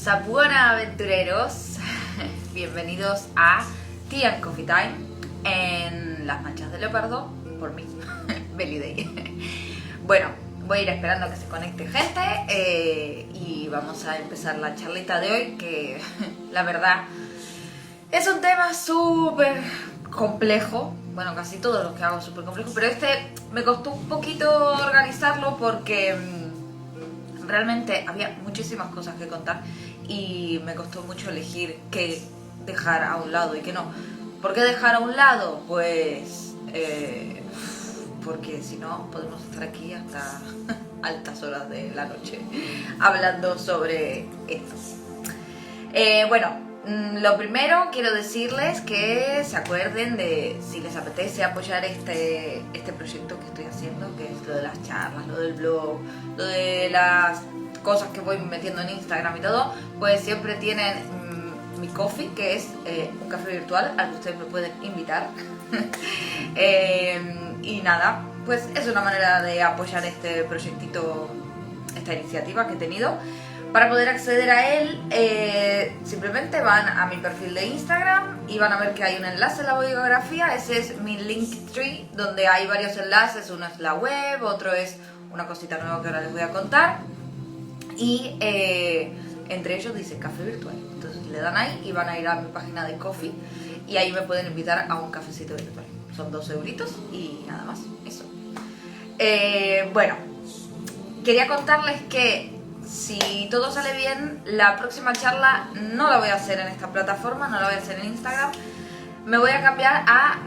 Sabuona aventureros, bienvenidos a Tea and Coffee Time en Las Manchas de Leopardo, por mí, Belly Day. Bueno, voy a ir esperando a que se conecte gente y vamos a empezar la charlita de hoy, que la verdad es un tema súper complejo. Bueno, casi todo lo que hago es súper complejo, pero este me costó un poquito organizarlo porque realmente había muchísimas cosas que contar y me costó mucho elegir qué dejar a un lado y qué no. ¿Por qué dejar a un lado? Pues porque si no podemos estar aquí hasta altas horas de la noche hablando sobre esto. Bueno, lo primero quiero decirles que se acuerden de, si les apetece apoyar este proyecto que estoy haciendo, que es lo de las charlas, lo del blog, lo de las cosas que voy metiendo en Instagram y todo, pues siempre tienen mi coffee, que es un café virtual al que ustedes me pueden invitar. Y nada, pues es una manera de apoyar este proyectito, esta iniciativa que he tenido. Para poder acceder a él, simplemente van a mi perfil de Instagram y van a ver que hay un enlace en la biografía. Ese es mi Linktree, donde hay varios enlaces. Uno es la web, otro es una cosita nueva que ahora les voy a contar. Y entre ellos dice café virtual. Entonces le dan ahí y van a ir a mi página de Coffee y ahí me pueden invitar a un cafecito virtual. Son 2 euritos y nada más, eso. Bueno, quería contarles que si todo sale bien, la próxima charla no la voy a hacer en esta plataforma, no la voy a hacer en Instagram. Me voy a cambiar a,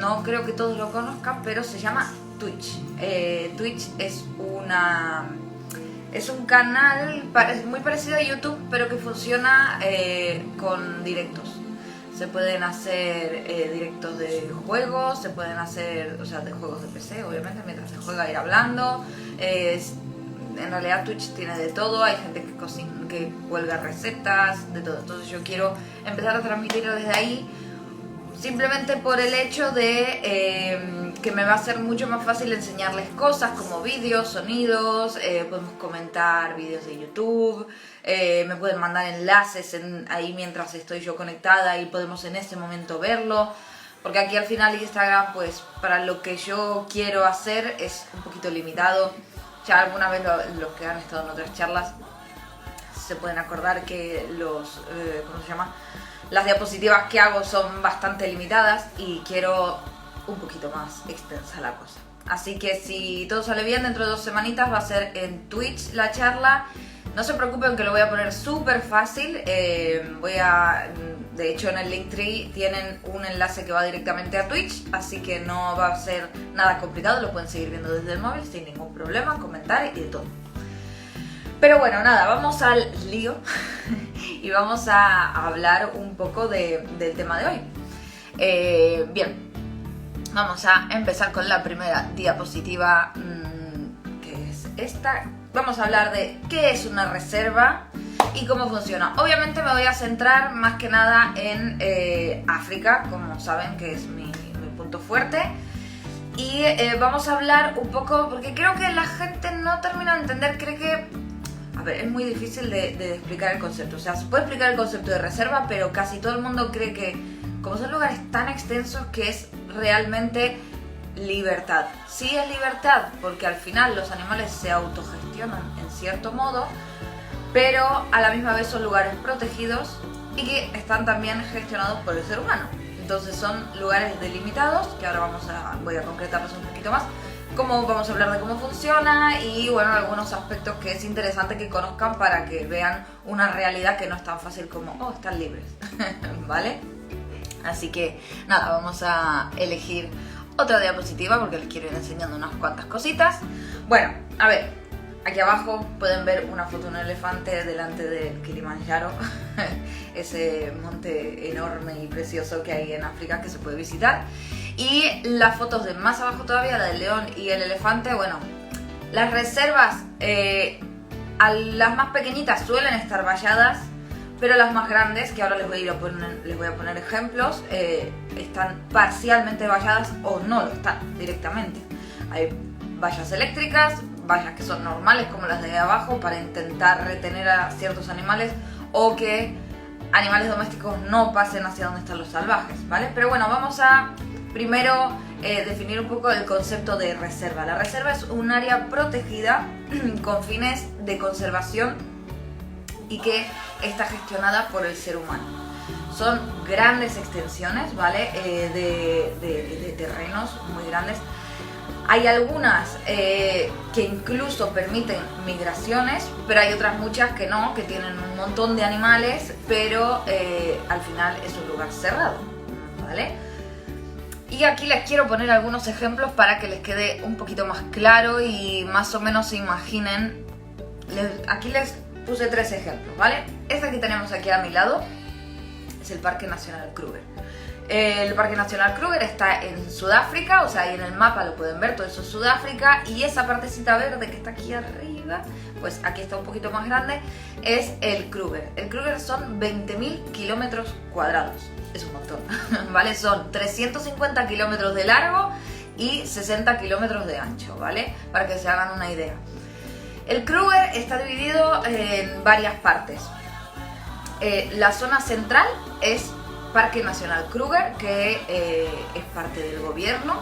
no creo que todos lo conozcan, pero se llama Twitch. Twitch es un canal muy parecido a YouTube, pero que funciona con directos. Se pueden hacer directos de juegos, se pueden hacer, o sea, de juegos de PC, obviamente, mientras se juega ir hablando. En realidad Twitch tiene de todo, hay gente que cocina, que cuelga recetas, de todo. Entonces yo quiero empezar a transmitirlo desde ahí, simplemente por el hecho de que me va a ser mucho más fácil enseñarles cosas como vídeos, sonidos, podemos comentar vídeos de YouTube, me pueden mandar enlaces ahí mientras estoy yo conectada y podemos en ese momento verlo. Porque aquí al final Instagram, pues para lo que yo quiero hacer es un poquito limitado. Ya alguna vez los que han estado en otras charlas se pueden acordar que ¿cómo se llama? Las diapositivas que hago son bastante limitadas y quiero un poquito más extensa la cosa. Así que si todo sale bien, dentro de 2 semanitas va a ser en Twitch la charla. No se preocupen que lo voy a poner súper fácil. De hecho en el Linktree tienen un enlace que va directamente a Twitch, así que no va a ser nada complicado, lo pueden seguir viendo desde el móvil sin ningún problema, comentar y de todo. Pero bueno, nada, vamos al lío y vamos a hablar un poco del tema de hoy. Bien, vamos a empezar con la primera diapositiva, que es esta. Vamos a hablar de qué es una reserva y cómo funciona. Obviamente me voy a centrar más que nada en África, como saben que es mi punto fuerte. Y vamos a hablar un poco, porque creo que la gente no termina de entender, cree que... A ver, es muy difícil de explicar el concepto. O sea, se puede explicar el concepto de reserva, pero casi todo el mundo cree que, como son lugares tan extensos, que es realmente libertad. Sí es libertad, porque al final los animales se autogestionan en cierto modo, pero a la misma vez son lugares protegidos y que están también gestionados por el ser humano. Entonces son lugares delimitados, que ahora voy a concretarlos un poquito más. Vamos a hablar de cómo funciona y bueno, algunos aspectos que es interesante que conozcan para que vean una realidad que no es tan fácil como, están libres, ¿vale? Así que nada, vamos a elegir otra diapositiva porque les quiero ir enseñando unas cuantas cositas. Bueno, a ver, aquí abajo pueden ver una foto de un elefante delante del Kilimanjaro, ese monte enorme y precioso que hay en África que se puede visitar. Y las fotos de más abajo todavía, la del león y el elefante. Bueno, las reservas, a las más pequeñitas suelen estar valladas, pero las más grandes, que ahora les voy a poner ejemplos, están parcialmente valladas o no lo están directamente. Hay vallas eléctricas, vallas que son normales como las de abajo para intentar retener a ciertos animales, o que animales domésticos no pasen hacia donde están los salvajes, ¿vale? Pero bueno, vamos a primero definir un poco el concepto de reserva. La reserva es un área protegida con fines de conservación y que está gestionada por el ser humano. Son grandes extensiones, ¿vale? De terrenos muy grandes. Hay algunas que incluso permiten migraciones, pero hay otras muchas que no, que tienen un montón de animales, pero al final es un lugar cerrado, ¿vale? Y aquí les quiero poner algunos ejemplos para que les quede un poquito más claro y más o menos se imaginen. Aquí les puse 3 ejemplos, ¿vale? Este que tenemos aquí a mi lado es el Parque Nacional Kruger. El Parque Nacional Kruger está en Sudáfrica, o sea, ahí en el mapa lo pueden ver, todo eso es Sudáfrica, y esa partecita verde que está aquí arriba, pues aquí está un poquito más grande, es el Kruger. El Kruger son 20.000 kilómetros cuadrados, es un montón, ¿vale? Son 350 kilómetros de largo y 60 kilómetros de ancho, ¿vale? Para que se hagan una idea. El Kruger está dividido en varias partes. La zona central es Parque Nacional Kruger, que es parte del gobierno,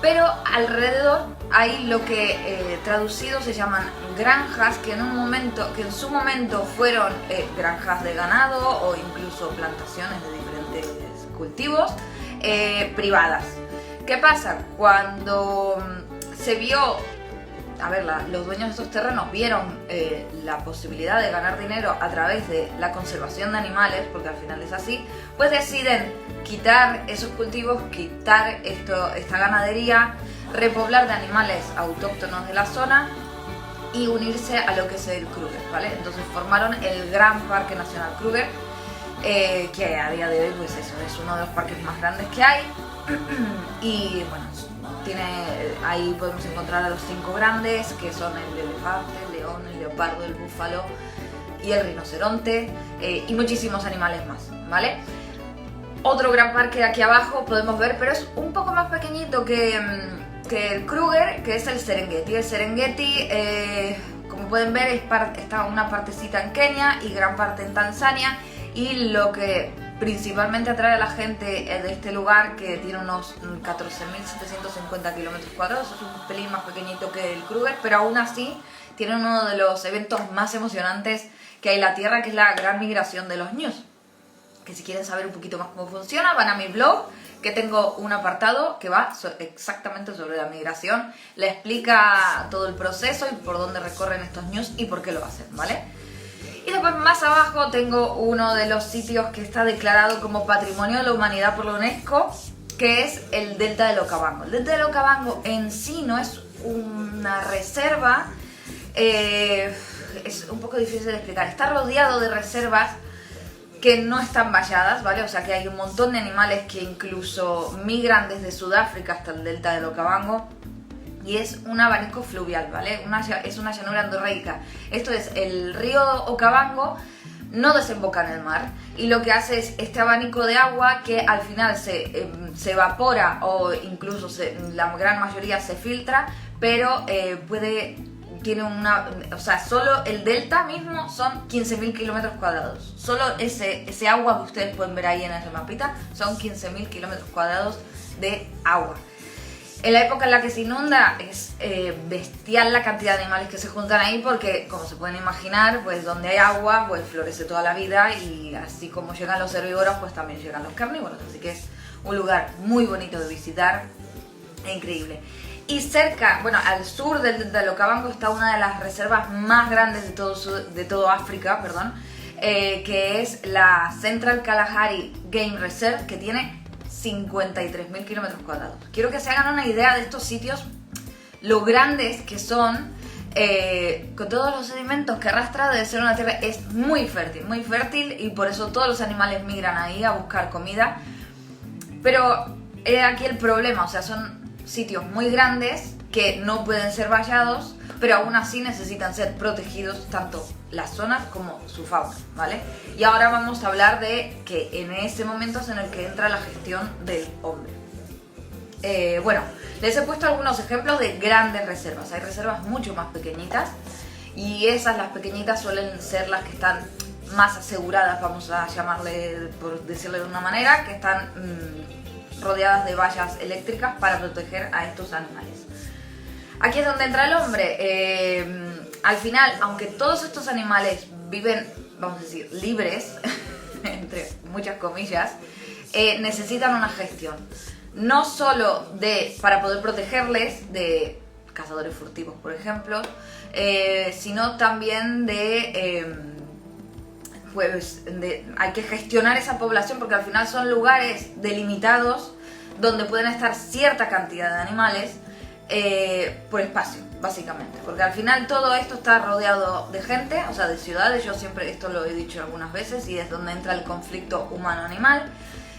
pero alrededor hay lo que traducido se llaman granjas, que en su momento fueron granjas de ganado o incluso plantaciones de diferentes cultivos privadas. ¿Qué pasa? Cuando se vio, los dueños de esos terrenos vieron la posibilidad de ganar dinero a través de la conservación de animales, porque al final es así, pues deciden quitar esos cultivos, quitar esta ganadería, repoblar de animales autóctonos de la zona y unirse a lo que es el Kruger, ¿vale? Entonces formaron el Gran Parque Nacional Kruger, que a día de hoy pues eso, es uno de los parques más grandes que hay. Y bueno, ahí podemos encontrar a los 5 grandes, que son el elefante, el león, el leopardo, el búfalo y el rinoceronte, y muchísimos animales más, ¿vale? Otro gran parque aquí abajo podemos ver, pero es un poco más pequeñito que el Kruger, que es el Serengeti. El Serengeti, como pueden ver, está una partecita en Kenia y gran parte en Tanzania, y lo que principalmente atrae a la gente de este lugar, que tiene unos 14.750 kilómetros cuadrados, es un pelín más pequeñito que el Kruger, pero aún así tiene uno de los eventos más emocionantes que hay en la Tierra, que es la gran migración de los ñus. Que si quieren saber un poquito más cómo funciona, van a mi blog, que tengo un apartado que va exactamente sobre la migración, le explica todo el proceso y por dónde recorren estos ñus y por qué lo hacen, ¿vale? Y después más abajo tengo uno de los sitios que está declarado como Patrimonio de la Humanidad por la UNESCO, que es el Delta del Okavango. El Delta del Okavango en sí no es una reserva, es un poco difícil de explicar. Está rodeado de reservas que no están valladas, ¿vale? O sea que hay un montón de animales que incluso migran desde Sudáfrica hasta el Delta del Okavango. Y es un abanico fluvial, ¿vale? Es una llanura endorreica. Esto es, el río Okavango no desemboca en el mar, y lo que hace es este abanico de agua que al final se evapora, o incluso la gran mayoría se filtra, pero solo el delta mismo son 15.000 kilómetros cuadrados. Solo ese agua que ustedes pueden ver ahí en ese mapita son 15.000 kilómetros cuadrados de agua. En la época en la que se inunda es bestial la cantidad de animales que se juntan ahí, porque como se pueden imaginar, pues donde hay agua pues florece toda la vida, y así como llegan los herbívoros pues también llegan los carnívoros, así que es un lugar muy bonito de visitar e increíble. Y cerca, al sur del Okavango está una de las reservas más grandes de todo África, que es la Central Kalahari Game Reserve, que tiene 53.000 kilómetros cuadrados. Quiero que se hagan una idea de estos sitios, lo grandes que son, con todos los sedimentos que arrastra. Debe ser una tierra, es muy fértil, y por eso todos los animales migran ahí a buscar comida. Pero aquí el problema, son sitios muy grandes que no pueden ser vallados, pero aún así necesitan ser protegidos, tanto las zonas como su fauna, ¿vale? Y ahora vamos a hablar de que en ese momento es en el que entra la gestión del hombre. Les he puesto algunos ejemplos de grandes reservas. Hay reservas mucho más pequeñitas, y las pequeñitas suelen ser las que están más aseguradas, vamos a llamarle, por decirle de una manera, que están rodeadas de vallas eléctricas para proteger a estos animales. Aquí es donde entra el hombre. Al final, aunque todos estos animales viven, vamos a decir, libres, entre muchas comillas, necesitan una gestión. No solo para poder protegerles de cazadores furtivos, por ejemplo, sino también hay que gestionar esa población, porque al final son lugares delimitados donde pueden estar cierta cantidad de animales por espacio, básicamente, porque al final todo esto está rodeado de gente, o sea, de ciudades. Yo siempre esto lo he dicho algunas veces, y es donde entra el conflicto humano-animal.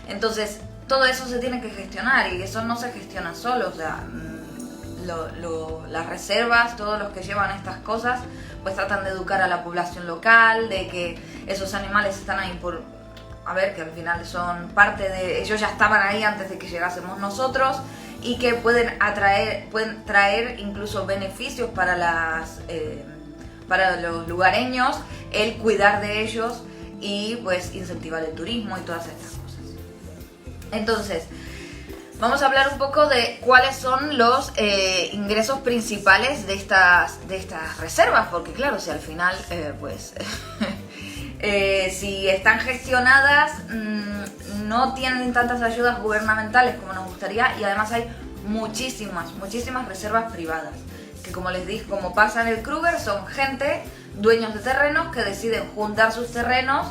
Entonces todo eso se tiene que gestionar, y eso no se gestiona solo. O sea, las reservas, todos los que llevan estas cosas, pues tratan de educar a la población local, de que esos animales están ahí que al final son parte de... Ellos ya estaban ahí antes de que llegásemos nosotros, y que pueden traer incluso beneficios para los lugareños, el cuidar de ellos y pues incentivar el turismo y todas estas cosas. Entonces, vamos a hablar un poco de cuáles son los ingresos principales de estas reservas, porque claro, si al final, si están gestionadas, no tienen tantas ayudas gubernamentales como nos gustaría, y además hay muchísimas reservas privadas, que como les dije, como pasa en el Kruger, son gente, dueños de terrenos, que deciden juntar sus terrenos,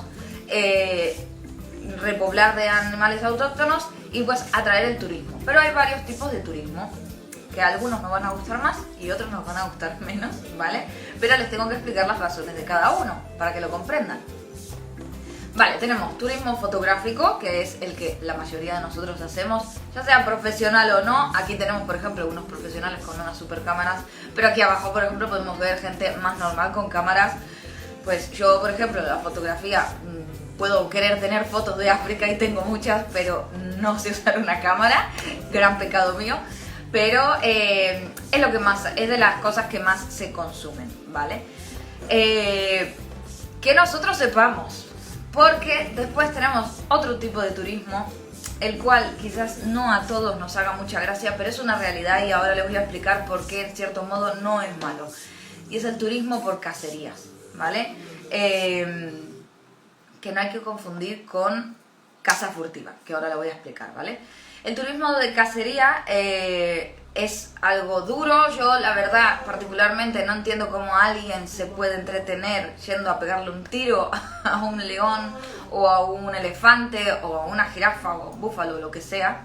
repoblar de animales autóctonos y pues atraer el turismo. Pero hay varios tipos de turismo, que algunos nos van a gustar más y otros nos van a gustar menos, ¿vale? Pero les tengo que explicar las razones de cada uno para que lo comprendan. Vale, tenemos turismo fotográfico, que es el que la mayoría de nosotros hacemos, ya sea profesional o no. Aquí tenemos, por ejemplo, unos profesionales con unas super cámaras, pero aquí abajo, por ejemplo, podemos ver gente más normal con cámaras. Pues yo, por ejemplo, la fotografía, puedo querer tener fotos de África y tengo muchas, pero no sé usar una cámara, gran pecado mío. Pero es de las cosas que más se consumen, ¿vale? Que nosotros sepamos. Porque después tenemos otro tipo de turismo, el cual quizás no a todos nos haga mucha gracia, pero es una realidad, y ahora les voy a explicar por qué en cierto modo no es malo. Y es el turismo por cacerías, ¿vale? Que no hay que confundir con caza furtiva, que ahora le voy a explicar, ¿vale? El turismo de cacería es algo duro. Yo, la verdad, particularmente no entiendo cómo alguien se puede entretener yendo a pegarle un tiro a un león o a un elefante o a una jirafa o a un búfalo o lo que sea.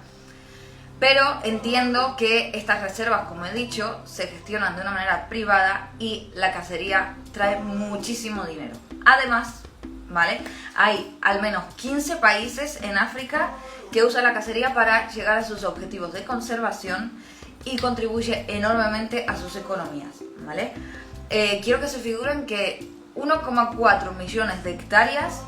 Pero entiendo que estas reservas, como he dicho, se gestionan de una manera privada y la cacería trae muchísimo dinero. Además, ¿vale? Hay al menos 15 países en África que usan la cacería para llegar a sus objetivos de conservación y contribuye enormemente a sus economías, ¿vale? Quiero que se figuren que 1,4 millones de hectáreas,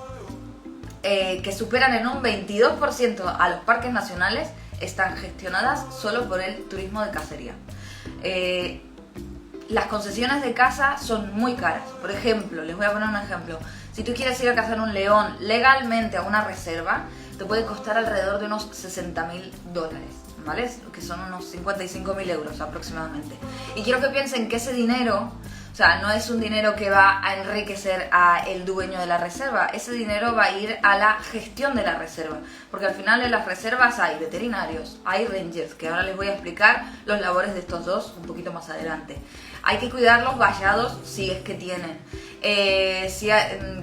que superan en un 22% a los parques nacionales, están gestionadas solo por el turismo de cacería. Las concesiones de caza son muy caras. Por ejemplo, les voy a poner un ejemplo. Si tú quieres ir a cazar un león legalmente a una reserva, te puede costar alrededor de unos $60.000, ¿vale? Que son unos 55.000 euros aproximadamente. Y quiero que piensen que ese dinero, o sea, no es un dinero que va a enriquecer a el dueño de la reserva. Ese dinero va a ir a la gestión de la reserva, porque al final en las reservas hay veterinarios, hay rangers, que ahora les voy a explicar los labores de estos dos un poquito más adelante. Hay que cuidar los vallados si es que tienen.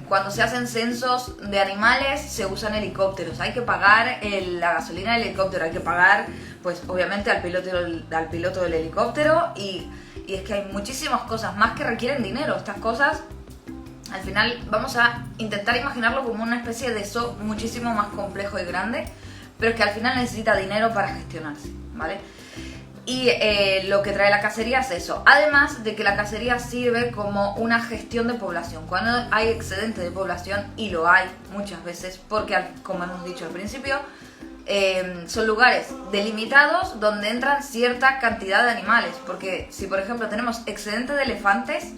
Cuando se hacen censos de animales se usan helicópteros, hay que pagar la gasolina del helicóptero, hay que pagar pues obviamente al piloto del helicóptero, y es que hay muchísimas cosas más que requieren dinero. Estas cosas, al final, vamos a intentar imaginarlo como una especie de zoo muchísimo más complejo y grande, pero que al final necesita dinero para gestionarse, ¿vale? Y lo que trae la cacería es eso. Además de que la cacería sirve como una gestión de población. Cuando hay excedente de población, y lo hay muchas veces, porque como hemos dicho al principio, son lugares delimitados donde entran cierta cantidad de animales. Porque si por ejemplo tenemos excedente de elefantes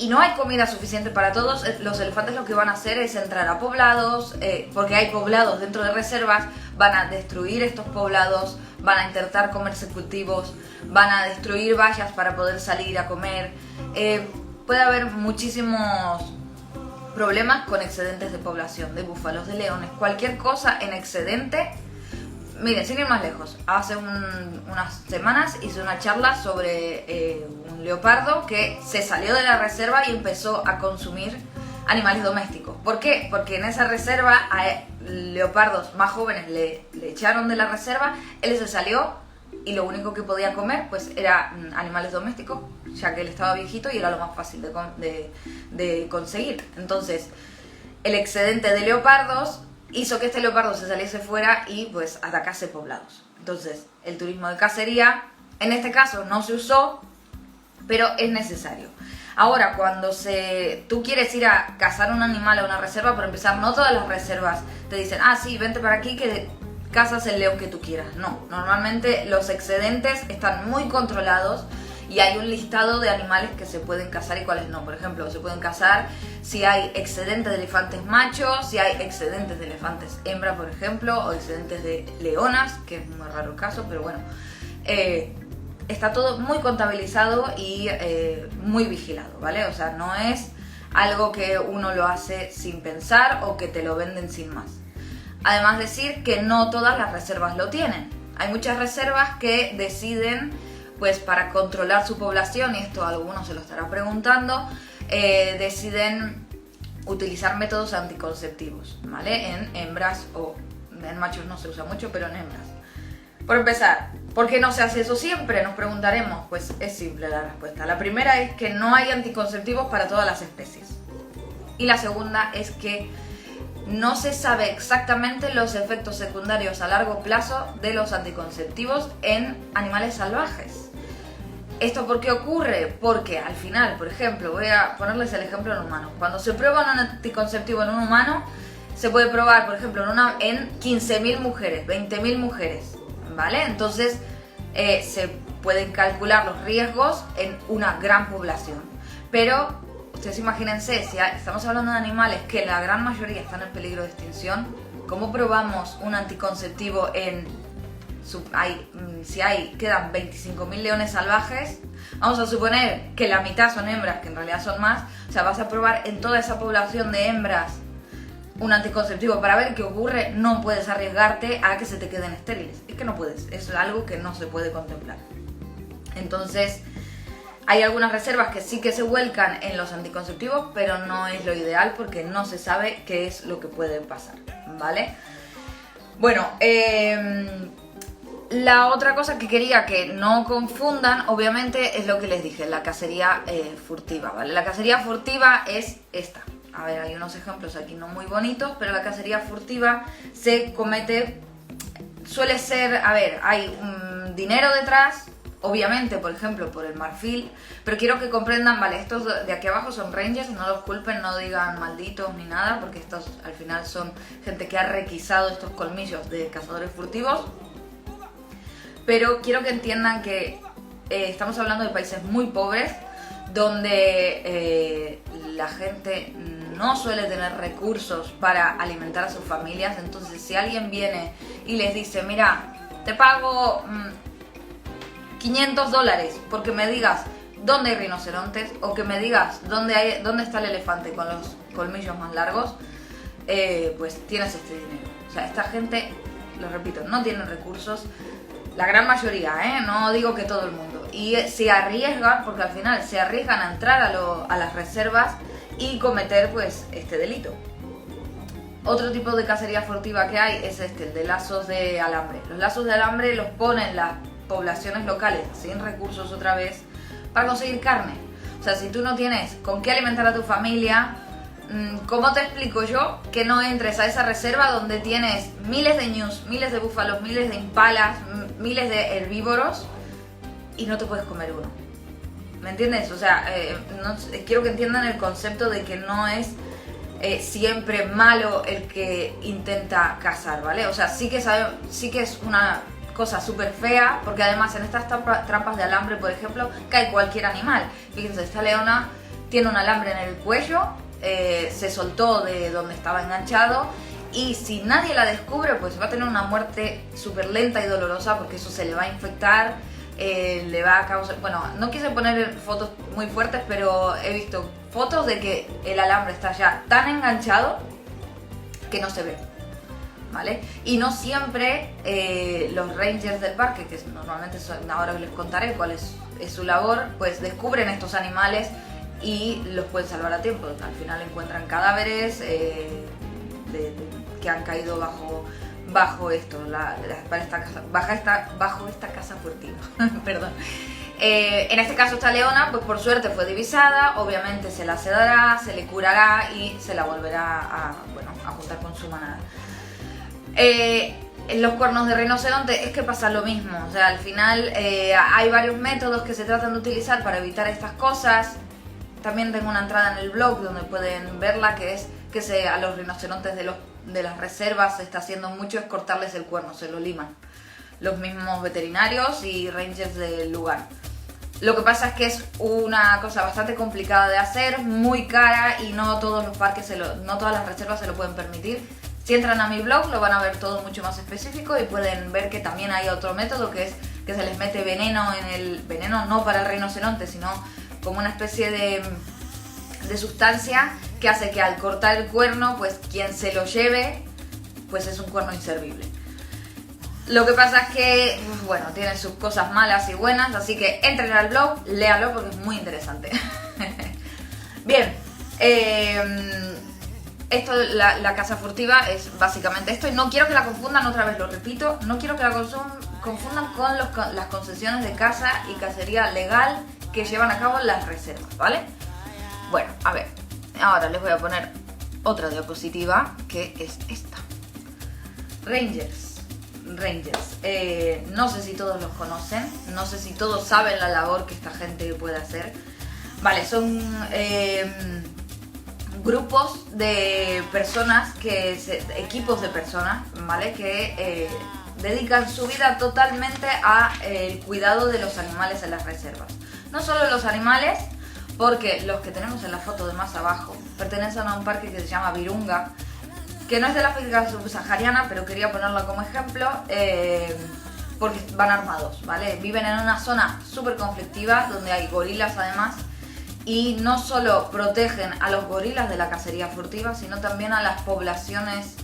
y no hay comida suficiente para todos, los elefantes lo que van a hacer es entrar a poblados, porque hay poblados dentro de reservas, van a destruir estos poblados, van a intentar comerse cultivos, van a destruir vallas para poder salir a comer. Puede haber muchísimos problemas con excedentes de población, de búfalos, de leones, cualquier cosa en excedente. Miren, sin ir más lejos, hace unas semanas hice una charla sobre un leopardo que se salió de la reserva y empezó a consumir animales domésticos. ¿Por qué? Porque en esa reserva a leopardos más jóvenes le echaron de la reserva, él se salió y lo único que podía comer pues era animales domésticos, ya que él estaba viejito y era lo más fácil de conseguir. Entonces, el excedente de leopardos hizo que este leopardo se saliese fuera y pues atacase poblados. Entonces, el turismo de cacería, en este caso no se usó, pero es necesario. Ahora, cuando tú quieres ir a cazar un animal a una reserva, por empezar, no todas las reservas te dicen, ah, sí, vente para aquí que cazas el león que tú quieras. No, normalmente los excedentes están muy controlados y hay un listado de animales que se pueden cazar y cuáles no. Por ejemplo, se pueden cazar si hay excedentes de elefantes machos, si hay excedentes de elefantes hembra, por ejemplo, o excedentes de leonas, que es muy raro el caso, pero bueno. Está todo muy contabilizado y muy vigilado, ¿vale? O sea, no es algo que uno lo hace sin pensar o que te lo venden sin más. Además, decir que no todas las reservas lo tienen. Hay muchas reservas que deciden, pues para controlar su población, y esto a algunos se lo estará preguntando, deciden utilizar métodos anticonceptivos, ¿vale? En hembras o en machos no se usa mucho, pero en hembras. Por empezar, ¿por qué no se hace eso siempre? Nos preguntaremos. Pues es simple la respuesta. La primera es que no hay anticonceptivos para todas las especies. Y la segunda es que no se sabe exactamente los efectos secundarios a largo plazo de los anticonceptivos en animales salvajes. ¿Esto por qué ocurre? Porque al final, por ejemplo, voy a ponerles el ejemplo en humanos. Cuando se prueba un anticonceptivo en un humano, se puede probar, por ejemplo, en 15.000 mujeres, 20.000 mujeres, ¿vale? Entonces, se pueden calcular los riesgos en una gran población. Pero, ustedes imagínense, si estamos hablando de animales que la gran mayoría están en peligro de extinción, ¿cómo probamos un anticonceptivo quedan 25.000 leones salvajes? Vamos a suponer que la mitad son hembras, que en realidad son más. O sea, vas a probar en toda esa población de hembras un anticonceptivo para ver qué ocurre. No puedes arriesgarte a que se te queden estériles. Es que no puedes, es algo que no se puede contemplar. Entonces, hay algunas reservas que sí que se vuelcan en los anticonceptivos, pero no es lo ideal porque no se sabe qué es lo que puede pasar, ¿vale? Bueno, la otra cosa que quería que no confundan, obviamente, es lo que les dije, la cacería furtiva, ¿vale? La cacería furtiva es esta. A ver, hay unos ejemplos aquí no muy bonitos, pero la cacería furtiva se comete, suele ser, a ver, hay dinero detrás, obviamente, por ejemplo, por el marfil, pero quiero que comprendan, vale, estos de aquí abajo son rangers, no los culpen, no digan malditos ni nada, porque estos al final son gente que ha requisado estos colmillos de cazadores furtivos. Pero quiero que entiendan que estamos hablando de países muy pobres, donde la gente no suele tener recursos para alimentar a sus familias. Entonces, si alguien viene y les dice, mira, te pago $500 porque me digas dónde hay rinocerontes, o que me digas dónde está el elefante con los colmillos más largos, pues tienes este dinero. O sea, esta gente, lo repito, no tiene recursos. La gran mayoría, no digo que todo el mundo. Y se arriesgan, porque al final se arriesgan a entrar a las reservas y cometer pues este delito. Otro tipo de cacería furtiva que hay es el de lazos de alambre. Los lazos de alambre los ponen las poblaciones locales sin recursos otra vez para conseguir carne. O sea, si tú no tienes con qué alimentar a tu familia, ¿cómo te explico yo que no entres a esa reserva donde tienes miles de ñus, miles de búfalos, miles de impalas, miles de herbívoros y no te puedes comer uno? ¿Me entiendes? O sea, quiero que entiendan el concepto de que no es siempre malo el que intenta cazar, ¿vale? O sea, sí que es una cosa súper fea, porque además en estas trampas de alambre, por ejemplo, cae cualquier animal. Fíjense, esta leona tiene un alambre en el cuello, se soltó de donde estaba enganchado y si nadie la descubre pues va a tener una muerte súper lenta y dolorosa porque eso se le va a infectar, le va a causar... Bueno, no quise poner fotos muy fuertes, pero he visto fotos de que el alambre está ya tan enganchado que no se ve, ¿vale? Y no siempre los rangers del parque, que normalmente son, ahora les contaré cuál es su labor, pues descubren estos animales y los pueden salvar a tiempo. Al final encuentran cadáveres que han caído bajo esto, bajo esta casa furtiva. Perdón. En este caso esta leona, pues por suerte fue divisada, obviamente se la sedará, se le curará y se la volverá a juntar con su manada. En los cuernos de rinoceronte es que pasa lo mismo, o sea, al final hay varios métodos que se tratan de utilizar para evitar estas cosas. También tengo una entrada en el blog donde pueden verla, que es que a los rinocerontes de las reservas se está haciendo mucho es cortarles el cuerno, se lo liman los mismos veterinarios y rangers del lugar. Lo que pasa es que es una cosa bastante complicada de hacer, muy cara y no todos los parques, no todas las reservas se lo pueden permitir. Si entran a mi blog lo van a ver todo mucho más específico y pueden ver que también hay otro método que es que se les mete veneno veneno no para el rinoceronte, sino como una especie de sustancia que hace que al cortar el cuerno, pues quien se lo lleve, pues es un cuerno inservible. Lo que pasa es que, bueno, tiene sus cosas malas y buenas, así que entren al blog, léalo porque es muy interesante. Bien, esto, la casa furtiva es básicamente esto y no quiero que la confundan, otra vez lo repito, no quiero que la confundan con las concesiones de caza y cacería legal que llevan a cabo las reservas, ¿vale? Bueno, a ver, ahora les voy a poner otra diapositiva que es esta. Rangers. No sé si todos los conocen, no sé si todos saben la labor que esta gente puede hacer. Vale, son grupos de personas, equipos de personas, ¿vale? Que dedican su vida totalmente al cuidado de los animales en las reservas. No solo los animales, porque los que tenemos en la foto de más abajo pertenecen a un parque que se llama Virunga, que no es de la África subsahariana, pero quería ponerlo como ejemplo, porque van armados, ¿vale? Viven en una zona súper conflictiva, donde hay gorilas además, y no solo protegen a los gorilas de la cacería furtiva, sino también a las poblaciones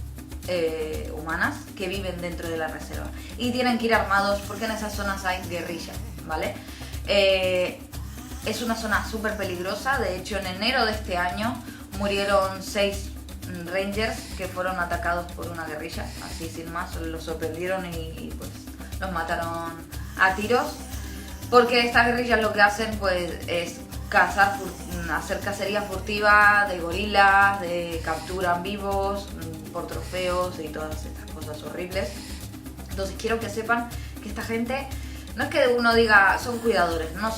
humanas que viven dentro de la reserva. Y tienen que ir armados porque en esas zonas hay guerrilla, ¿vale? Es una zona súper peligrosa, de hecho en enero de este año murieron 6 rangers que fueron atacados por una guerrilla, así sin más, los sorprendieron y pues los mataron a tiros, porque estas guerrillas lo que hacen pues es hacer cacería furtiva de gorilas, capturan vivos por trofeos y todas estas cosas horribles. Entonces quiero que sepan que esta gente no es que uno diga son cuidadores, no,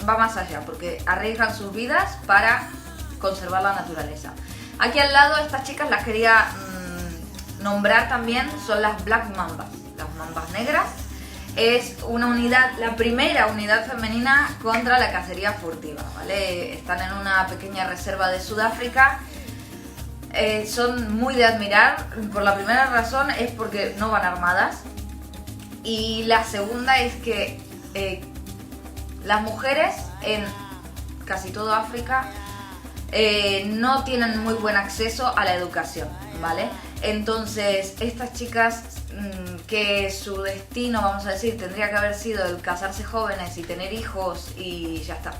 va más allá, porque arriesgan sus vidas para conservar la naturaleza. Aquí al lado estas chicas las quería nombrar también, son las Black Mambas, las mambas negras. Es una unidad, la primera unidad femenina contra la cacería furtiva, ¿vale? Están en una pequeña reserva de Sudáfrica. Son muy de admirar. Por la primera razón es porque no van armadas. Y la segunda es que las mujeres en casi todo África no tienen muy buen acceso a la educación, ¿vale? Entonces estas chicas que su destino, vamos a decir, tendría que haber sido el casarse jóvenes y tener hijos y ya está,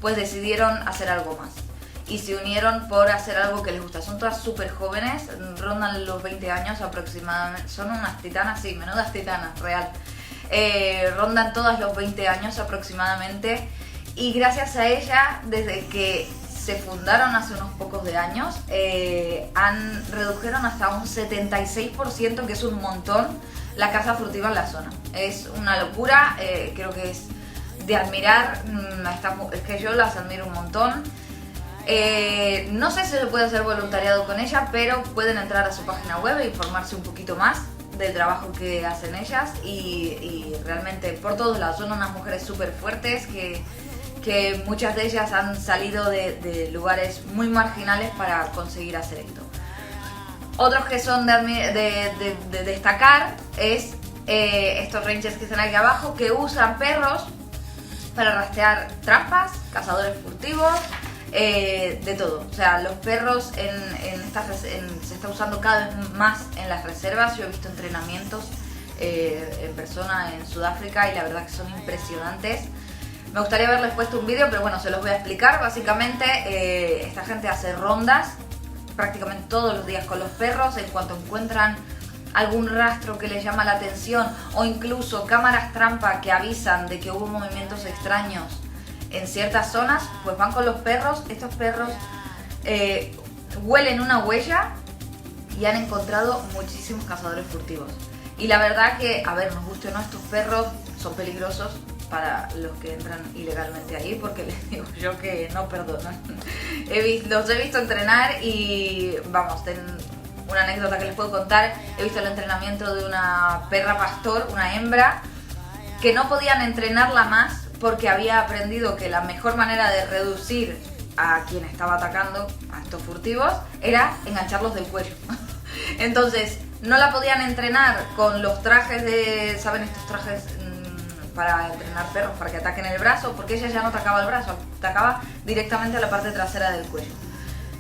pues decidieron hacer algo más y se unieron por hacer algo que les gusta. Son todas súper jóvenes, rondan los 20 años aproximadamente, son unas titanas, sí, menudas titanas, real. Rondan todas los 20 años aproximadamente y gracias a ella, desde que se fundaron hace unos pocos de años, redujeron hasta un 76%, que es un montón, la caza furtiva en la zona. Es una locura, creo que es de admirar, es que yo las admiro un montón. No sé si se puede hacer voluntariado con ella, pero pueden entrar a su página web e informarse un poquito más del trabajo que hacen ellas y realmente por todos lados son unas mujeres súper fuertes que que muchas de ellas han salido de lugares muy marginales para conseguir hacer esto. Otros que son de destacar es estos rangers que están aquí abajo, que usan perros para rastrear trampas, cazadores furtivos, de todo. O sea, los perros se está usando cada vez más en las reservas. Yo he visto entrenamientos en persona en Sudáfrica y la verdad que son impresionantes. Me gustaría haberles puesto un vídeo, pero bueno, se los voy a explicar. Básicamente, esta gente hace rondas prácticamente todos los días con los perros. En cuanto encuentran algún rastro que les llama la atención o incluso cámaras trampa que avisan de que hubo movimientos extraños en ciertas zonas, pues van con los perros. Estos perros huelen una huella y han encontrado muchísimos cazadores furtivos. Y la verdad que, a ver, nos guste o no, estos perros son peligrosos para los que entran ilegalmente ahí, porque les digo yo que no perdonan. Los he visto entrenar y, vamos, una anécdota que les puedo contar. He visto el entrenamiento de una perra pastor, una hembra, que no podían entrenarla más porque había aprendido que la mejor manera de reducir a quien estaba atacando, a estos furtivos, era engancharlos del cuello. Entonces, no la podían entrenar con los trajes ¿saben? Estos trajes para entrenar perros, para que ataquen el brazo, porque ella ya no atacaba el brazo, atacaba directamente a la parte trasera del cuello.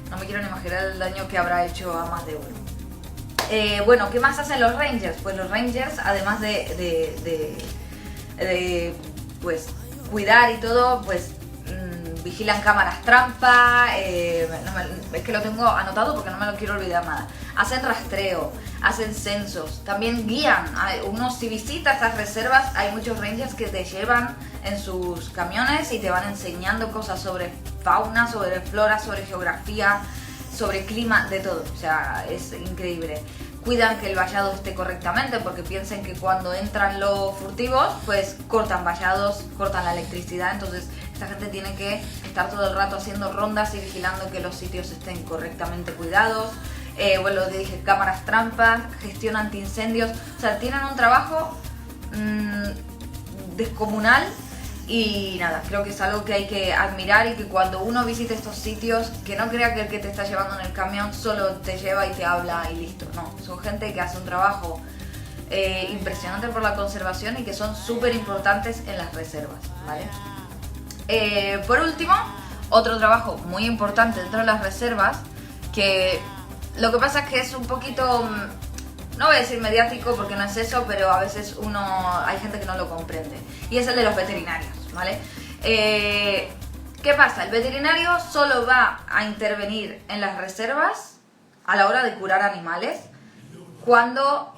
No me quiero ni imaginar el daño que habrá hecho a más de uno. Bueno, ¿qué más hacen los rangers? Pues los rangers, además de pues cuidar y todo, pues vigilan cámaras trampa, es que lo tengo anotado porque no me lo quiero olvidar nada. Hacen rastreo, hacen censos, también guían. Si visitas estas reservas, hay muchos rangers que te llevan en sus camiones y te van enseñando cosas sobre fauna, sobre flora, sobre geografía, sobre clima, de todo. O sea, es increíble. Cuidan que el vallado esté correctamente, porque piensen que cuando entran los furtivos, pues cortan vallados, cortan la electricidad. Entonces esta gente tiene que estar todo el rato haciendo rondas y vigilando que los sitios estén correctamente cuidados. Bueno, lo que dije, cámaras trampas, gestión antiincendios. O sea, tienen un trabajo descomunal. Y nada, creo que es algo que hay que admirar, y que cuando uno visite estos sitios, que no crea que el que te está llevando en el camión solo te lleva y te habla y listo. No, son gente que hace un trabajo impresionante por la conservación y que son súper importantes en las reservas, ¿vale? Por último, otro trabajo muy importante dentro de las reservas, que lo que pasa es que es un poquito, no voy a decir mediático porque no es eso, pero a veces hay gente que no lo comprende, y es el de los veterinarios, ¿vale? ¿Qué pasa? El veterinario solo va a intervenir en las reservas a la hora de curar animales cuando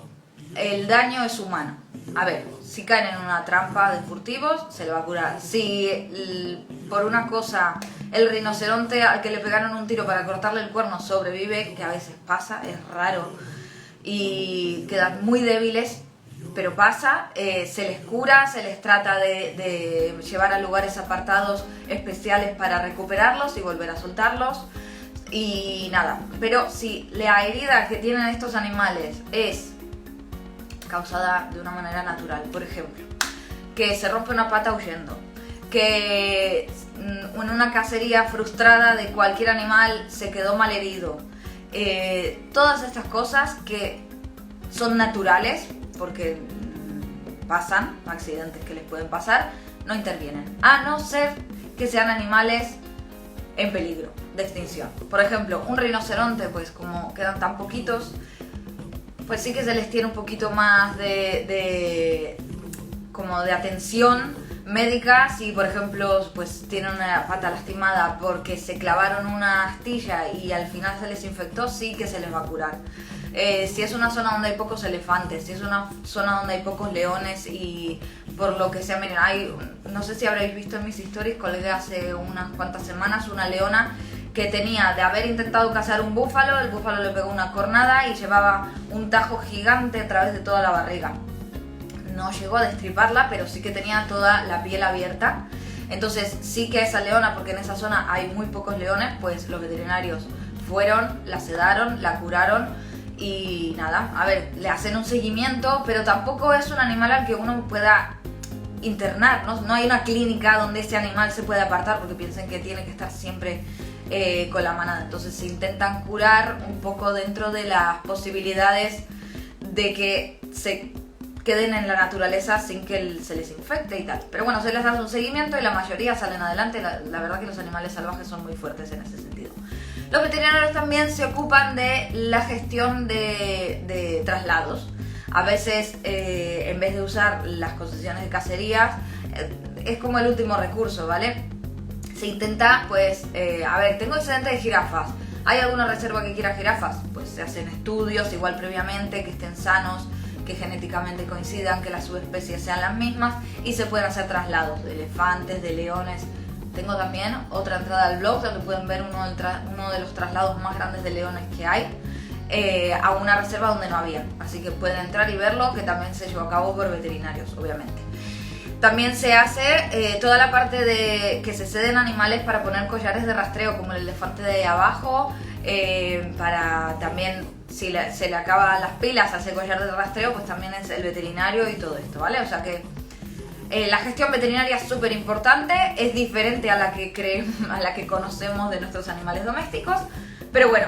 el daño es humano. A ver, si caen en una trampa de furtivos, se le va a curar. Si por una cosa el rinoceronte al que le pegaron un tiro para cortarle el cuerno sobrevive, que a veces pasa, es raro, y quedan muy débiles, pero pasa, se les cura, se les trata de llevar a lugares apartados especiales para recuperarlos y volver a soltarlos, y nada. Pero si la herida que tienen estos animales es causada de una manera natural, por ejemplo, que se rompe una pata huyendo, que en una cacería frustrada de cualquier animal se quedó mal herido, todas estas cosas que son naturales, porque pasan, accidentes que les pueden pasar, no intervienen, a no ser que sean animales en peligro de extinción. Por ejemplo, un rinoceronte, pues como quedan tan poquitos, pues sí que se les tiene un poquito más de atención médica. Si por ejemplo pues tienen una pata lastimada porque se clavaron una astilla y al final se les infectó, sí que se les va a curar. Si es una zona donde hay pocos elefantes, si es una zona donde hay pocos leones, y por lo que sea, miren, no sé si habréis visto en mis stories, colgué hace unas cuantas semanas una leona que tenía de haber intentado cazar un búfalo, el búfalo le pegó una cornada y llevaba un tajo gigante a través de toda la barriga. No llegó a destriparla, pero sí que tenía toda la piel abierta. Entonces sí que esa leona, porque en esa zona hay muy pocos leones, pues los veterinarios fueron, la sedaron, la curaron y nada, a ver, le hacen un seguimiento, pero tampoco es un animal al que uno pueda internar, ¿no? No hay una clínica donde ese animal se pueda apartar porque piensen que tiene que estar siempre con la manada. Entonces se intentan curar un poco dentro de las posibilidades de que se queden en la naturaleza sin que se les infecte y tal. Pero bueno, se les hace un seguimiento y la mayoría salen adelante. La verdad que los animales salvajes son muy fuertes en ese sentido. Los veterinarios también se ocupan de la gestión de traslados. A veces, en vez de usar las concesiones de cacerías, es como el último recurso, ¿vale? Se intenta, pues, a ver, tengo excedente de jirafas. ¿Hay alguna reserva que quiera jirafas? Pues se hacen estudios igual previamente, que estén sanos, que genéticamente coincidan, que las subespecies sean las mismas y se pueden hacer traslados de elefantes, de leones. Tengo también otra entrada al blog donde pueden ver uno de los traslados más grandes de leones que hay a una reserva donde no había. Así que pueden entrar y verlo, que también se llevó a cabo por veterinarios, obviamente. También se hace toda la parte de que se ceden animales para poner collares de rastreo, como el elefante de abajo, para también, si se le acaban las pilas a ese collar de rastreo, pues también es el veterinario y todo esto, ¿vale? O sea que la gestión veterinaria es súper importante, es diferente a la que conocemos de nuestros animales domésticos, pero bueno,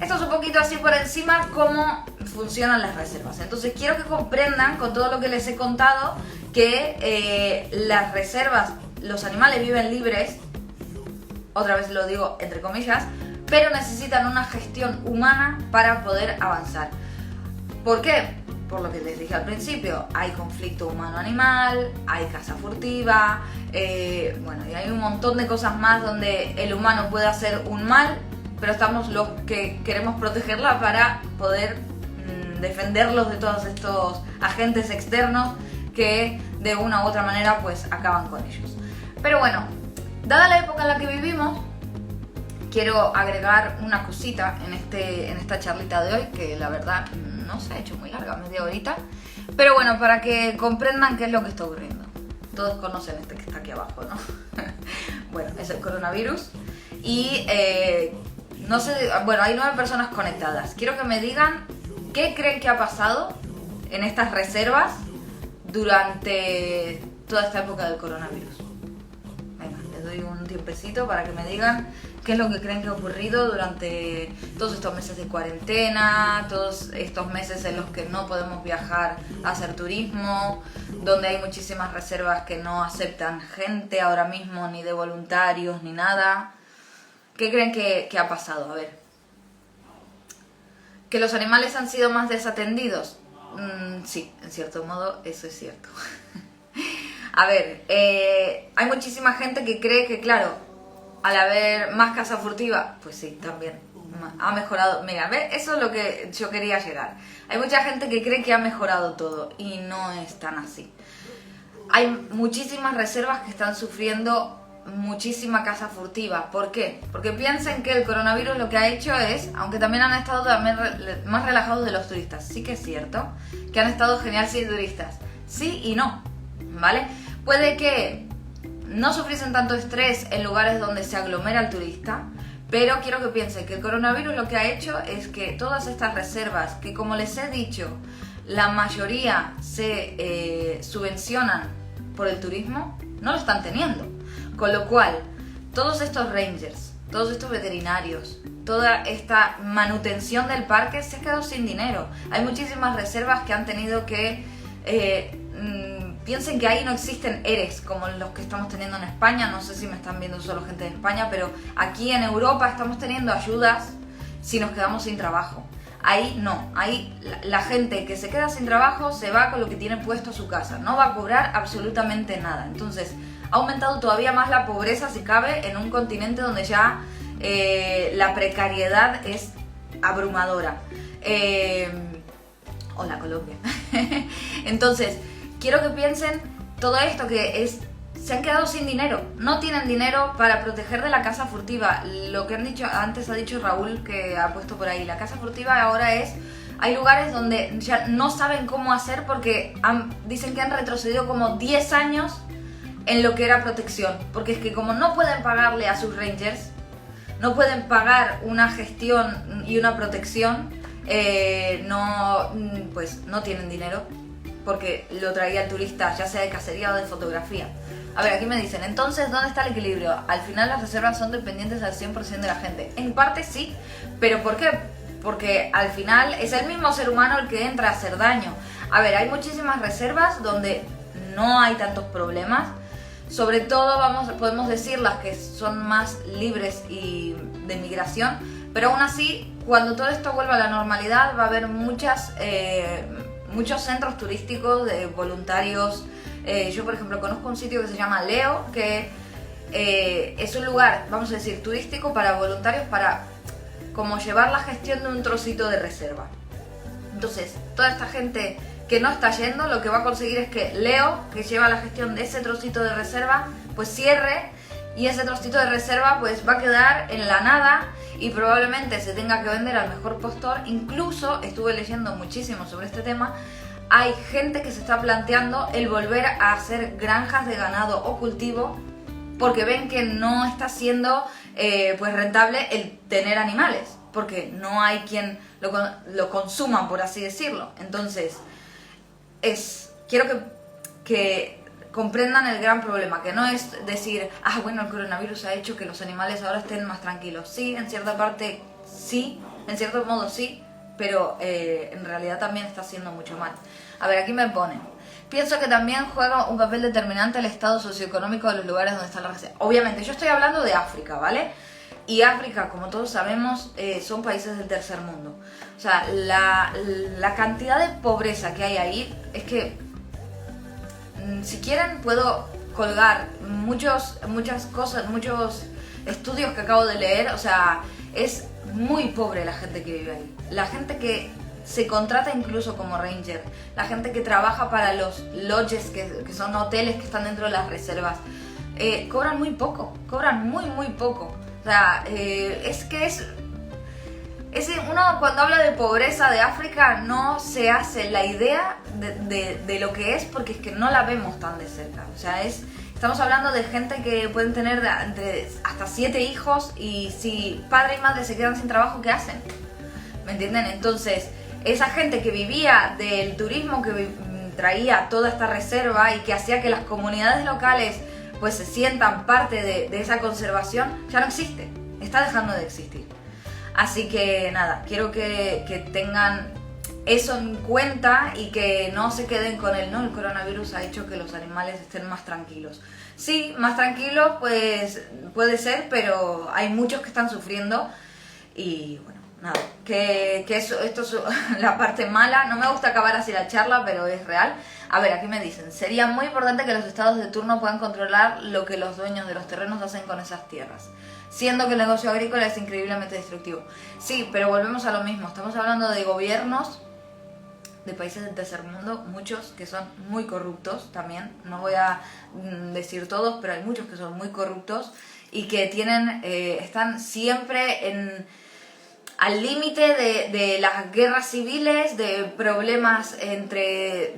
esto es un poquito así por encima cómo funcionan las reservas. Entonces quiero que comprendan con todo lo que les he contado que las reservas, los animales viven libres, otra vez lo digo entre comillas, pero necesitan una gestión humana para poder avanzar. ¿Por qué? Por lo que les dije al principio, hay conflicto humano-animal, hay caza furtiva, bueno, y hay un montón de cosas más donde el humano puede hacer un mal, pero estamos los que queremos protegerla para poder defenderlos de todos estos agentes externos que de una u otra manera pues acaban con ellos. Pero bueno, dada la época en la que vivimos, quiero agregar una cosita en esta charlita de hoy, que la verdad no se ha hecho muy larga, media horita, pero bueno, para que comprendan qué es lo que está ocurriendo. Todos conocen este que está aquí abajo, ¿no? Bueno, es el coronavirus y no sé, bueno, hay 9 personas conectadas. Quiero que me digan qué creen que ha pasado en estas reservas durante toda esta época del coronavirus. Venga, les doy un tiempecito para que me digan qué es lo que creen que ha ocurrido durante todos estos meses de cuarentena, todos estos meses en los que no podemos viajar a hacer turismo, donde hay muchísimas reservas que no aceptan gente ahora mismo, ni de voluntarios, ni nada. ¿Qué creen que ha pasado? A ver. ¿Que los animales han sido más desatendidos? Sí, en cierto modo eso es cierto. A ver, hay muchísima gente que cree que, claro, al haber más caza furtiva, pues sí, también ha mejorado. Mira, ¿ves? Eso es lo que yo quería llegar. Hay mucha gente que cree que ha mejorado todo y no es tan así. Hay muchísimas reservas que están sufriendo muchísima caza furtiva. ¿Por qué? Porque piensen que el coronavirus lo que ha hecho es, aunque también han estado también más relajados de los turistas, sí que es cierto que han estado genial sin turistas, sí y no, ¿vale? Puede que no sufriesen tanto estrés en lugares donde se aglomera el turista, pero quiero que piensen que el coronavirus lo que ha hecho es que todas estas reservas, que como les he dicho, la mayoría se subvencionan por el turismo, no lo están teniendo. Con lo cual, todos estos rangers, todos estos veterinarios, toda esta manutención del parque se ha quedado sin dinero. Hay muchísimas reservas que han tenido que... piensen que ahí no existen ERES como los que estamos teniendo en España. No sé si me están viendo solo gente de España, pero aquí en Europa estamos teniendo ayudas si nos quedamos sin trabajo. Ahí no, ahí la gente que se queda sin trabajo se va con lo que tiene puesto a su casa, no va a cobrar absolutamente nada. Entonces, ha aumentado todavía más la pobreza, si cabe, en un continente donde ya la precariedad es abrumadora. Hola, Colombia. Entonces, quiero que piensen todo esto que es... Se han quedado sin dinero, no tienen dinero para proteger de la caza furtiva. Lo que han dicho antes, ha dicho Raúl, que ha puesto por ahí, la caza furtiva ahora es... Hay lugares donde ya no saben cómo hacer porque dicen que han retrocedido como 10 años en lo que era protección. Porque es que como no pueden pagarle a sus rangers, no pueden pagar una gestión y una protección, pues no tienen dinero. porque lo traía el turista, ya sea de cacería o de fotografía. A ver, aquí me dicen, entonces, ¿dónde está el equilibrio? Al final las reservas son dependientes al 100% de la gente. En parte sí, pero ¿por qué? Porque al final es el mismo ser humano el que entra a hacer daño. A ver, hay muchísimas reservas donde no hay tantos problemas. Sobre todo podemos decir las que son más libres y de migración, pero aún así, cuando todo esto vuelva a la normalidad, va a haber muchos centros turísticos de voluntarios. Yo, por ejemplo, conozco un sitio que se llama Leo, que es un lugar, vamos a decir, turístico para voluntarios, para como llevar la gestión de un trocito de reserva. Entonces, toda esta gente que no está yendo, lo que va a conseguir es que Leo, que lleva la gestión de ese trocito de reserva, pues cierre, y ese trocito de reserva pues va a quedar en la nada y probablemente se tenga que vender al mejor postor. Incluso estuve leyendo muchísimo sobre este tema, hay gente que se está planteando el volver a hacer granjas de ganado o cultivo porque ven que no está siendo pues rentable el tener animales, porque no hay quien lo consuma, por así decirlo. Entonces, quiero que comprendan el gran problema, que no es decir, bueno, el coronavirus ha hecho que los animales ahora estén más tranquilos. Sí, en cierta parte sí, en cierto modo sí, pero en realidad también está haciendo mucho mal. A ver, aquí me ponen, pienso que también juega un papel determinante el estado socioeconómico de los lugares donde están las reservas. Obviamente, yo estoy hablando de África, ¿vale? Y África, como todos sabemos, son países del tercer mundo. O sea, la cantidad de pobreza que hay ahí es que, si quieren, puedo colgar muchas cosas, muchos estudios que acabo de leer. O sea, es muy pobre la gente que vive ahí. La gente que se contrata incluso como ranger, la gente que trabaja para los lodges, que son hoteles que están dentro de las reservas, cobran muy poco, cobran muy poco. O sea, uno cuando habla de pobreza de África no se hace la idea de lo que es, porque es que no la vemos tan de cerca. O sea, estamos hablando de gente que pueden tener entre hasta 7 hijos, y si padre y madre se quedan sin trabajo, ¿qué hacen? ¿Me entienden? Entonces, esa gente que vivía del turismo, que traía toda esta reserva y que hacía que las comunidades locales pues se sientan parte de esa conservación, ya no existe, está dejando de existir. Así que nada, quiero que tengan eso en cuenta y que no se queden con el coronavirus ha hecho que los animales estén más tranquilos. Sí, más tranquilos pues puede ser, pero hay muchos que están sufriendo y bueno, nada, esto es la parte mala. No me gusta acabar así la charla, pero es real. A ver, aquí me dicen, sería muy importante que los estados de turno puedan controlar lo que los dueños de los terrenos hacen con esas tierras, siendo que el negocio agrícola es increíblemente destructivo. Sí, pero volvemos a lo mismo, estamos hablando de gobiernos de países del tercer mundo, muchos que son muy corruptos también, no voy a decir todos, pero hay muchos que son muy corruptos y que están siempre al límite de las guerras civiles, de problemas entre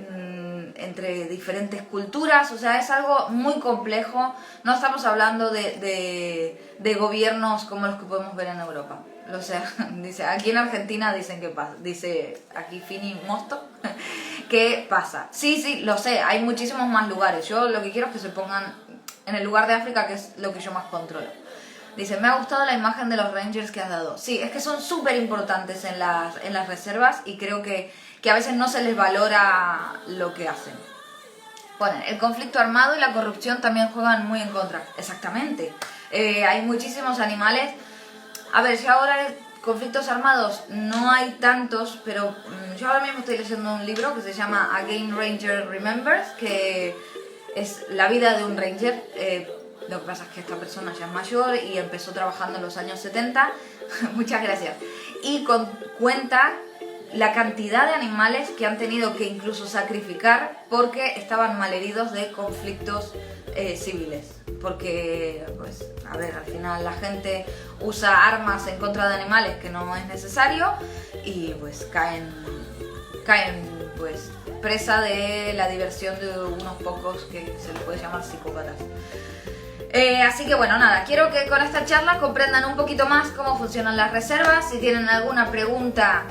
diferentes culturas. O sea, es algo muy complejo. No estamos hablando de gobiernos como los que podemos ver en Europa. O sea, dice, aquí en Argentina dicen que pasa, dice aquí Fini Mosto, ¿qué pasa? Sí, lo sé, hay muchísimos más lugares. Yo lo que quiero es que se pongan en el lugar de África, que es lo que yo más controlo. Dice, me ha gustado la imagen de los rangers que has dado. Sí, es que son súper importantes en las reservas y creo que a veces no se les valora lo que hacen. Ponen, el conflicto armado y la corrupción también juegan muy en contra. Exactamente. Hay muchísimos animales. A ver, si ahora conflictos armados no hay tantos, pero yo ahora mismo estoy leyendo un libro que se llama Again Ranger Remembers, que es la vida de un ranger. Lo que pasa es que esta persona ya es mayor y empezó trabajando en los años 70. Muchas gracias. Y cuenta la cantidad de animales que han tenido que incluso sacrificar porque estaban malheridos de conflictos civiles. Porque, pues, a ver, al final la gente usa armas en contra de animales que no es necesario y pues caen pues presa de la diversión de unos pocos que se les puede llamar psicópatas. Así que bueno, nada, quiero que con esta charla comprendan un poquito más cómo funcionan las reservas. Si tienen alguna pregunta,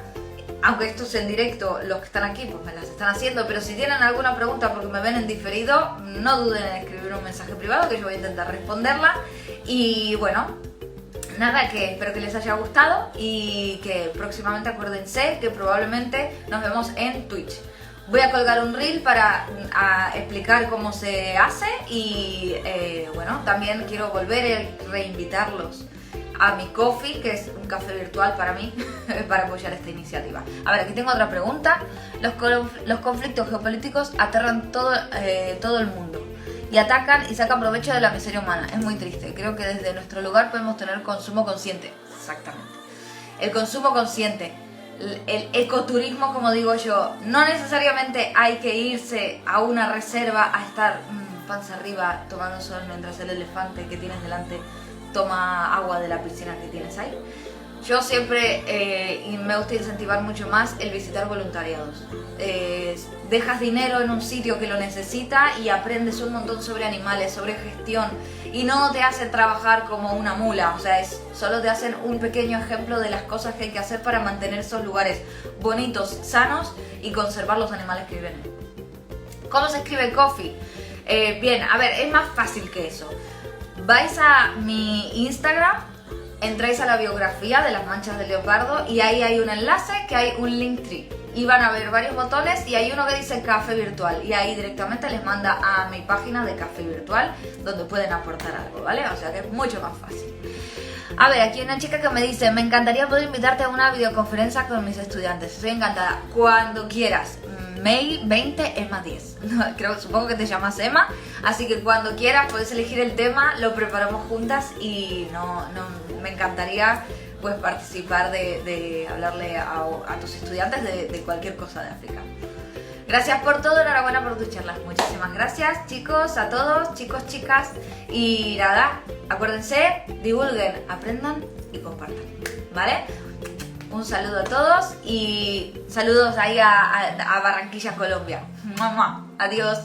aunque esto es en directo, los que están aquí pues me las están haciendo, pero si tienen alguna pregunta porque me ven en diferido, no duden en escribir un mensaje privado que yo voy a intentar responderla. Y bueno, nada, que espero que les haya gustado y que próximamente acuérdense que probablemente nos vemos en Twitch. Voy a colgar un reel para explicar cómo se hace y bueno, también quiero volver a reinvitarlos a mi coffee, que es un café virtual para mí, para apoyar esta iniciativa. A ver, aquí tengo otra pregunta. Los conflictos geopolíticos aterran todo el mundo y atacan y sacan provecho de la miseria humana. Es muy triste. Creo que desde nuestro lugar podemos tener consumo consciente. Exactamente. El consumo consciente, el ecoturismo, como digo yo. No necesariamente hay que irse a una reserva a estar panza arriba tomando sol mientras el elefante que tienes delante toma agua de la piscina que tienes ahí. Yo siempre me gusta incentivar mucho más el visitar voluntariados. Dejas dinero en un sitio que lo necesita y aprendes un montón sobre animales, sobre gestión, y no te hacen trabajar como una mula, o sea, solo te hacen un pequeño ejemplo de las cosas que hay que hacer para mantener esos lugares bonitos, sanos y conservar los animales que viven. ¿Cómo se escribe coffee? Bien, a ver, es más fácil que eso. Vais a mi Instagram, entráis a la biografía de las manchas de leopardo y ahí hay un enlace que hay un Linktree y van a ver varios botones y hay uno que dice café virtual y ahí directamente les manda a mi página de café virtual donde pueden aportar algo, ¿vale? O sea que es mucho más fácil. A ver, aquí hay una chica que me dice: me encantaría poder invitarte a una videoconferencia con mis estudiantes. Estoy encantada. Cuando quieras. May 20, Emma 10. Supongo que te llamas Emma, así que cuando quieras puedes elegir el tema, lo preparamos juntas y me encantaría pues participar de hablarle a tus estudiantes de cualquier cosa de África. Gracias por todo, enhorabuena por tus charlas. Muchísimas gracias, chicos, a todos, chicos, chicas. Y nada, acuérdense, divulguen, aprendan y compartan, ¿vale? Un saludo a todos y saludos ahí a Barranquilla, Colombia. Mamá, adiós.